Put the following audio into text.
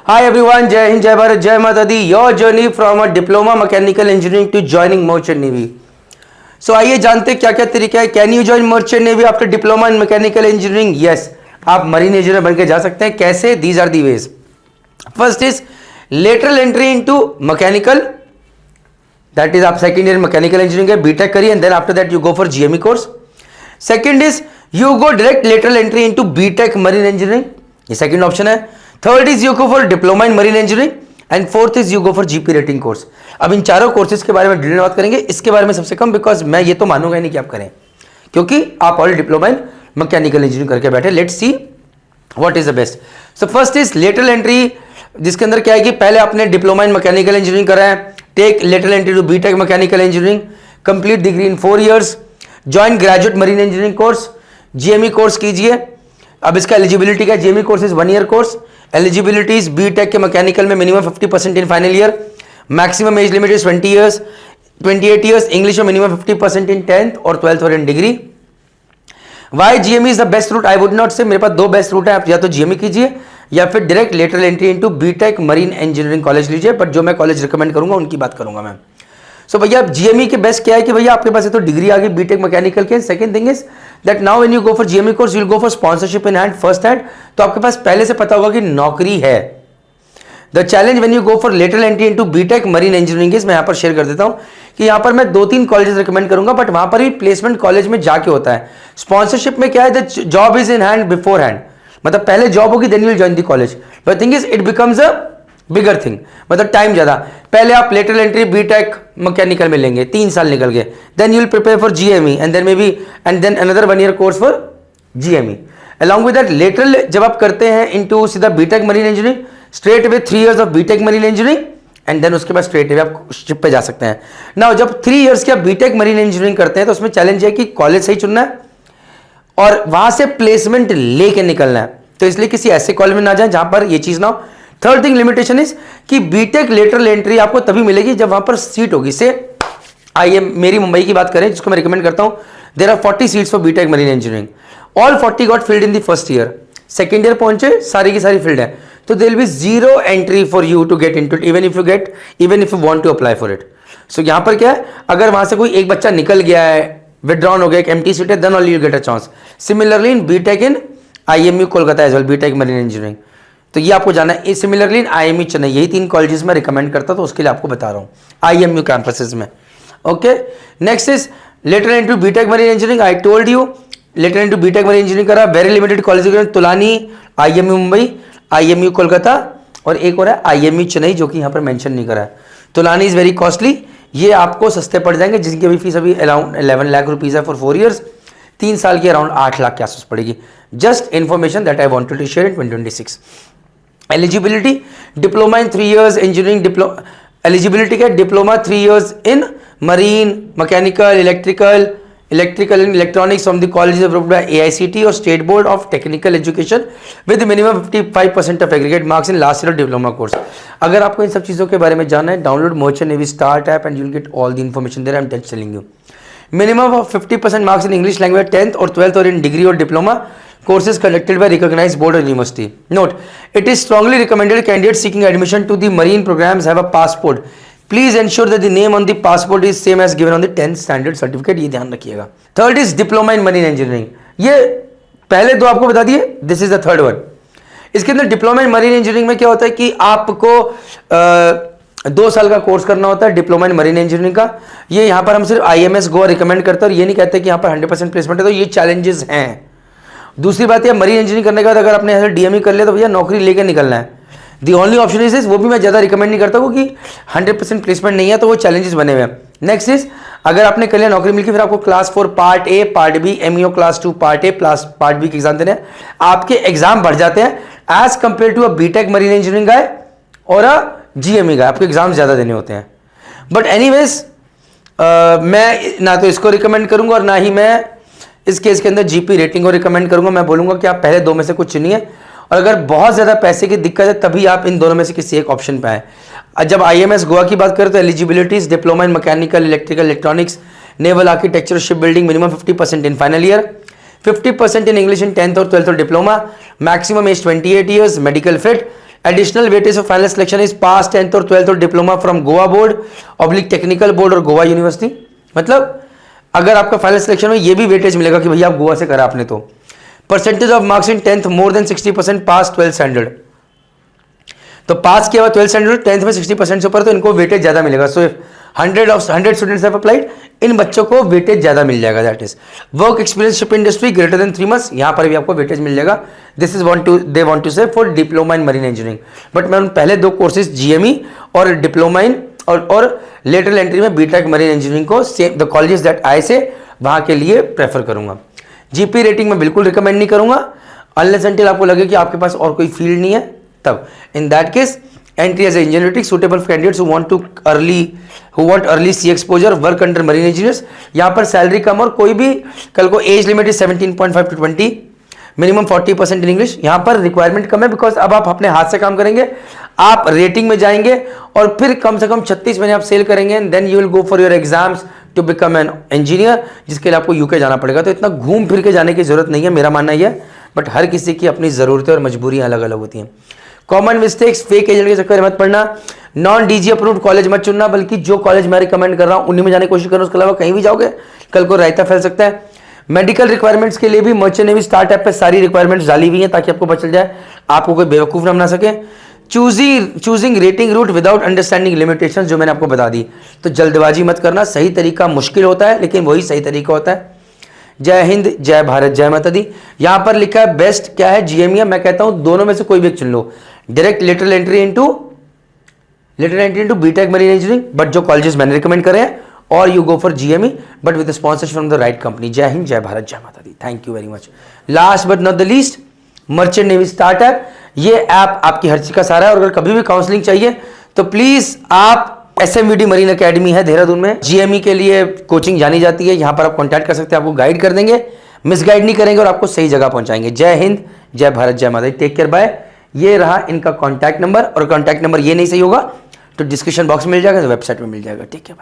Hi everyone, Jai Hind, Jai Bharat, Jai Mata Di. Your journey from a diploma mechanical engineering to joining merchant navy. So आइए जानते क्या क्या तरीका है. Can you join merchant navy after diploma in mechanical engineering? Yes, आप marine engineer बनकर जा सकते हैं. कैसे? These are the ways. First is lateral entry into mechanical, that is आप सेकेंड ईयर मैकेनिकल इंजीनियरिंग है, बीटेक करिए and then after that you go for GME course. Second is you go direct lateral entry into BTech marine engineering, ये second option है. Third is you go for diploma in marine engineering and fourth is you go for GP rating course. अब इन चारों courses के बारे में detail में बात करेंगे. इसके बारे में सबसे कम, बिकॉज मैं ये तो मानूंगा ही नहीं कि आप करें, क्योंकि आप already diploma in mechanical engineering करके बैठे. Let's see what is the best. So first is lateral entry, जिसके अंदर क्या है कि पहले आपने डिप्लोमा इन मैकेनिकल इंजीनियरिंग करा है, take lateral entry to BTech mechanical engineering, complete degree in 4 years, join graduate marine engineering course, GME course कीजिए. अब इसका एलिजिबिलिटी क्या है? GME course is 1 year course. Eligibilities BTech के मैकेनिकल में minimum 50% in final year, maximum age limit is 28 years, English में minimum 50% in 10th और 12th और in degree. Why GME is the best route? I would not से. मेरे पास दो best route है, आप या तो जीएमई कीजिए या फिर direct lateral entry into BTech marine engineering college लीजिए. बट जो मैं कॉलेज रिकमेंड करूंगा उनकी बात करूंगा मैं. सो भैया जीएमई के बेस्ट क्या है कि भैया आपके पास तो डिग्री आ गई बीटेक मैकेनिकल के. Second thing is that now when you go for GME course you will go for sponsorship in hand, first hand. तो आपके पास पहले से पता होगा कि नौकरी है. The challenge when you go for lateral entry into BTech marine engineering is, मैं यहाँ पर शेयर कर देता हूँ कि यहाँ पर मैं 2-3 कॉलेजेस रिकमेंड करूंगा, बट वहां पर भी प्लेसमेंट कॉलेज में जाके होता है. स्पॉन्सरशिप में क्या है? The job is in hand before hand, मतलब पहले जॉब होगी then you will join the college. But thing is it becomes a bigger thing, मतलब टाइम ज्यादा. पहले आप लेटरल एंट्री बीटेक मैकेनिकल में लेंगे, 3 साल निकल गए, then you will prepare for GME and then maybe and then another 1 year course for GME. Along with that lateral जब आप करते हैं इनटू सीधा BTech marine engineering, straight way 3 years of BTech marine engineering and then उसके बाद straight way आप ship पे जा सकते हैं. नाउ जब 3 years के आप बीटेक मरीन इंजीनियरिंग करते हैं तो उसमें चैलेंज है कि कॉलेज सही चुनना है और वहां से प्लेसमेंट लेके निकलना है. तो इसलिए किसी ऐसे कॉलेज में ना जाए जहां पर ये चीज ना हो. थर्ड थिंग लिमिटेशन इज कि बीटेक लेटरल एंट्री आपको तभी मिलेगी जब वहां पर सीट होगी. से आईएम मेरी मुंबई की बात करें जिसको मैं रिकमेंड करता हूं, there are 40 seats for BTech marine engineering. All 40 got filled in the first year. Second year पहुंचे सारी की सारी फील्ड है, तो there will be 0 entry for you to get into it, even if you want to apply for it. So यहां पर क्या है, अगर वहां से कोई एक बच्चा निकल गया है, विड्रॉन हो गया, एक एम्प्टी सीट है, then only you get a chance. Similarly in BTech in IMU Kolkata as well, BTech marine engineering. तो ये आपको जाना है. सिमिलरली इन आईएमयू चेन्नई, यही 3 कॉलेजेस में रिकमेंड करता, तो उसके लिए आपको बता रहा हूँ आईएमयू कैंपसेस में. Okay, next is lateral entry BTech marine engineering. I told you lateral entry BTech marine engineering करा. Very limited college, Tulani, IMU Mumbai, IMU Kolkata और एक और है आईएमयू चेन्नई, जो कि यहाँ पर मेंशन नहीं करा है. तुलानी इज वेरी कॉस्टली, ये आपको सस्ते पड़ जाएंगे, जिनकी अभी फीस अभी अराउंड 11 लाख रुपीज है फॉर 4 years. 3 साल की अराउंड 8 लाख के आसपास पड़ेगी. Just information that I wanted to share in 2026. Eligibility diploma in 3 years engineering. Eligibility क्या? Diploma 3 years in marine, mechanical, electrical and electronics from the college approved by AICTE और state board of technical education with minimum 55% of aggregate marks in last year diploma course. अगर आपको इन सब चीज़ों के बारे में जानना है, download merchant navy start app and you will get all the information there. I am just telling you. Minimum of 50% marks in English language 10th और 12th और इन डिग्री और diploma courses conducted by recognized board or university. Note, it is strongly recommended candidates seeking admission to the marine programs have a passport. Please ensure that the name on the passport is same as given on the 10th standard certificate. ये ध्यान रखिएगा. Third is diploma in marine engineering. ये पहले दो आपको बता दिए, this is the third one. इसके अंदर डिप्लोमा इन मरीन इंजीनियरिंग में क्या होता है कि आपको 2 साल का कोर्स करना होता है डिप्लोमा इन मरीन इंजीनियरिंग का. ये यहाँ पर हम सिर्फ IMS गोवा रिकमेंड करते हैं और ये नहीं कहते कि यहाँ पर 100% प्लेसमेंट है. तो ये चैलेंजेस हैं. दूसरी बात है, मरीन इंजीनियरिंग करने के बाद अगर आपने ऐसे डीएमई कर लिया तो भैया नौकरी लेकर निकलना है. दी ओनली ऑप्शन इज वो भी मैं ज़्यादा रिकमेंड नहीं करता क्योंकि 100% प्लेसमेंट नहीं है, तो वो चैलेंजेस बने हुए हैं. नेक्स्ट इज अगर आपने कर लिया नौकरी मिलकर, फिर आपको class 4 part A, part B, MEO class 2 part A plus part B के एग्जाम देने हैं. आपके एग्जाम बढ़ जाते हैं as compare to a BTech marine engineering guy और अ जीएमई गाय. आपको एग्जाम ज़्यादा देने होते हैं. बट एनीवेज मैं ना तो इसको रिकमेंड करूंगा और ना ही मैं इस केस के अंदर जीपी रेटिंग को रिकमेंड करूंगा. मैं बोलूंगा कि आप पहले 2 में से कुछ चुनिए और अगर बहुत ज़्यादा पैसे की दिक्कत है तभी आप इन दोनों में से किसी एक ऑप्शन पे आए. जब आईएमएस गोवा की बात करें तो eligibilities diploma in mechanical, electrical, electronics, naval architecture, ship building, minimum 50% in final year, 50% in English in 10th or 12th or diploma, maximum age 28 years, medical fit, additional weightage of final selection is pass 10th और 12th और diploma from Goa board oblique technical board और Goa university. मतलब अगर आपका final selection में ये भी weightage मिलेगा कि भैया आप गोवा से करा आपने, तो percentage of marks in 10th more than 60% pass 12th standard, तो पास किया हुआ 12th स्टैंडर्ड 10th में 60% से ऊपर, तो इनको वेटेज ज्यादा मिलेगा। सो 100 स्टूडेंट्स हैव अप्लाइड, इन बच्चों को वेटेज ज्यादा मिल जाएगा। That is work experience ship industry greater than 3 months, यहां पर भी आपको वेटेज मिल जाएगा। This is they want to say for diploma in marine engineering. But मैं उन पहले 2 कोर्सेज GME और डिप्लोमा इन और लेटरल एंट्री में बीटेक मरीन इंजीनियरिंग को same the colleges that I say वहां के लिए प्रेफर करूंगा। जीपी रेटिंग में बिल्कुल रिकमेंड नहीं करूंगा अनलेस अनटिल आपको लगे कि आपके पास और कोई फील्ड नहीं है, तब in that case entry as engineering suitable candidates who want early sea exposure work under marine engineers. यहां पर सैलरी कम और कोई भी कल को age limit is 17.5 to 20, minimum 40% in English. यहां पर रिक्वायरमेंट कम है बिकॉज अब आप अपने हाथ से काम करेंगे, आप रेटिंग में जाएंगे और फिर कम से कम 36 महीने आप सेल करेंगे and then you will go for your exams to become an engineer, जिसके लिए आपको यूके जाना पड़ेगा। तो इतना घूम फिर के जाने की जरूरत नहीं है, मेरा मानना यह है। बट हर किसी की अपनी जरूरतें और मजबूरियां अलग अलग होती हैं। कॉमन मिस्टेक्स, फेक एजेंट के चक्कर में मत पड़ना, नॉन डीजी अप्रूव्ड कॉलेज मत चुनना, बल्कि जो कॉलेज मैं रिकमेंड कर रहा हूं उन्हीं में जाने की कोशिश करो। उसके अलावा कहीं भी जाओगे कल को रायता फैल सकता है। मेडिकल रिक्वायरमेंट्स के लिए भी मर्चेंट नेवी स्टार्ट ऐप पे सारी रिक्वायरमेंट्स डाली हुई हैं ताकि आपको पता चल जाए, आपको कोई बेवकूफ ना बना सके। Choosing rating route without understanding limitations, जो मैंने आपको बता दी। तो जल्दबाजी मत करना, सही तरीका मुश्किल होता है लेकिन वही सही तरीका होता है। जय हिंद, जय भारत, जय माता दी। यहां पर लिखा है बेस्ट क्या है, GME। मैं कहता हूं दोनों में से कोई भी एक चुन लो, direct lateral entry into BTech marine engineering, but जो कॉलेजेस मैंने रिकमेंड करे हैं, और you go for GME but with sponsorship from the right company. जय हिंद, जय भारत, जय माता दी। Thank you very much. Last but not the least, merchant navy start app. ये ऐप आपकी हर चीज का सारा है, और अगर कभी भी काउंसलिंग चाहिए तो प्लीज आप SMVD मरीन एकेडमी है देहरादून में, GME के लिए कोचिंग जानी जाती है, यहां पर आप कॉन्टैक्ट कर सकते हैं, आपको गाइड कर देंगे, मिसगाइड नहीं करेंगे और आपको सही जगह पहुंचाएंगे। जय हिंद, जय भारत, जय माता दी। Take care, bye. ये रहा इनका कॉन्टैक्ट नंबर, और कॉन्टैक्ट नंबर ये नहीं सही होगा तो डिस्क्रिप्शन बॉक्स में मिल जाएगा, तो वेबसाइट में मिल जाएगा। Take care, bye.